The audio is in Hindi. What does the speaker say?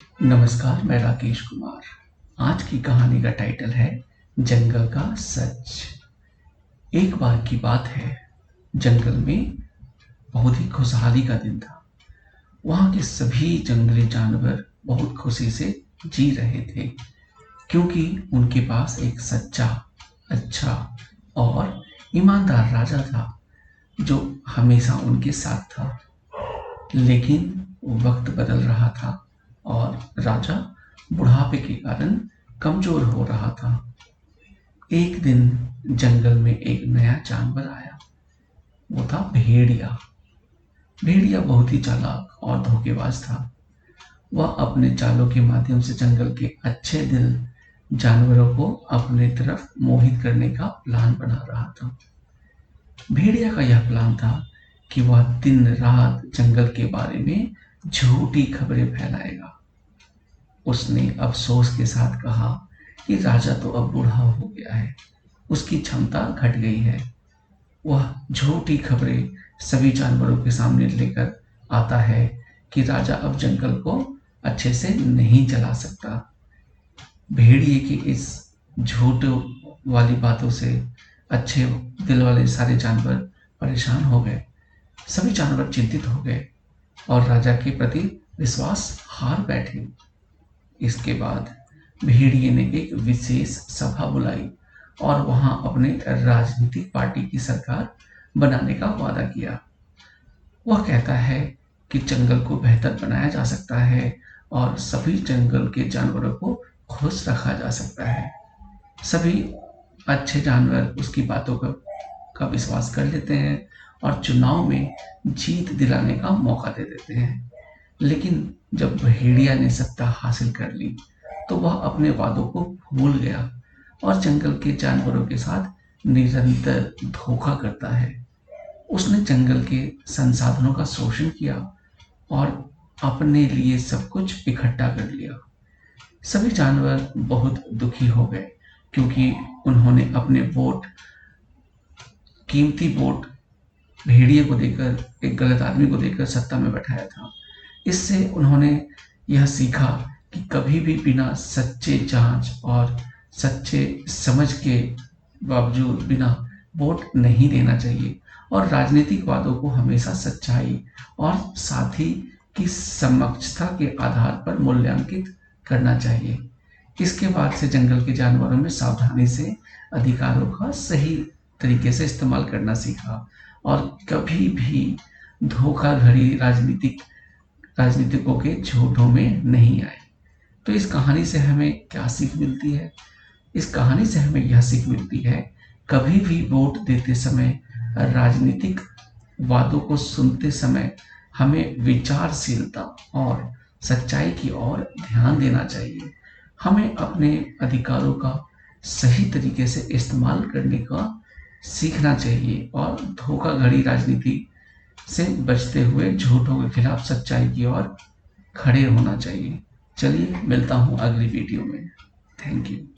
नमस्कार, मैं राकेश कुमार। आज की कहानी का टाइटल है जंगल का सच। एक बार की बात है, जंगल में बहुत ही खुशहाली का दिन था। वहाँ के सभी जंगली जानवर बहुत खुशी से जी रहे थे, क्योंकि उनके पास एक सच्चा, अच्छा और ईमानदार राजा था, जो हमेशा उनके साथ था। लेकिन वक्त बदल रहा था और राजा बुढ़ापे के कारण कमजोर हो रहा था। एक दिन जंगल में एक नया जानवर आया। वो था भेड़िया। भेड़िया बहुत ही चालाक और धोखेबाज था। वह अपने चालों के माध्यम से जंगल के अच्छे दिल जानवरों को अपने तरफ मोहित करने का प्लान बना रहा था। भेड़िया का यह प्लान था कि वह दिन रात जंगल के बारे में झूठी खबरें फैलाएगा। उसने अफसोस के साथ कहा कि राजा तो अब बूढ़ा हो गया है, उसकी क्षमता घट गई है। वह झूठी खबरें सभी जानवरों के सामने लेकर आता है कि राजा अब जंगल को अच्छे से नहीं चला सकता। भेड़िए की इस झूठ वाली बातों से अच्छे दिल वाले सारे जानवर परेशान हो गए। सभी जानवर चिंतित हो गए और राजा के प्रति विश्वास हार बैठे। इसके बाद भेड़िए ने एक विशेष सभा बुलाई और वहां अपने राजनीतिक पार्टी की सरकार बनाने का वादा किया। वह कहता है कि जंगल को बेहतर बनाया जा सकता है और सभी जंगल के जानवरों को खुश रखा जा सकता है। सभी अच्छे जानवर उसकी बातों का विश्वास कर लेते हैं और चुनाव में जीत दिलाने का मौका दे देते हैं। लेकिन जब भेड़िया ने सत्ता हासिल कर ली, तो वह अपने वादों को भूल गया और जंगल के जानवरों के साथ निरंतर धोखा करता है। उसने जंगल के संसाधनों का शोषण किया और अपने लिए सब कुछ इकट्ठा कर लिया। सभी जानवर बहुत दुखी हो गए, क्योंकि उन्होंने अपने कीमती वोट भेड़िए को देकर, एक गलत आदमी को देकर सत्ता में बैठाया था। इससे उन्होंने यह सीखा कि कभी भी बिना सच्चे जांच और सच्चे समझ के बावजूद बिना वोट नहीं देना चाहिए और राजनीतिक वादों को हमेशा सच्चाई और साथी की समक्षता के आधार पर मूल्यांकित करना चाहिए। इसके बाद से जंगल के जानवरों में सावधानी से अधिकारों का सही तरीके से इस्तेमाल करना सीखा और कभी भी धोखाधड़ी राजनीतिकों के झूठों में नहीं आए। तो इस कहानी से हमें क्या सीख मिलती है? इस कहानी से हमें यह सीख मिलती है, कभी भी वोट देते समय, राजनीतिक वादों को सुनते समय हमें विचारशीलता और सच्चाई की ओर ध्यान देना चाहिए। हमें अपने अधिकारों का सही तरीके से इस्तेमाल करने का सीखना चाहिए और धोखाधड़ी राजनीति से बचते हुए झूठों के खिलाफ सच्चाई की ओर खड़े होना चाहिए। चलिए, मिलता हूँ अगली वीडियो में। Thank you.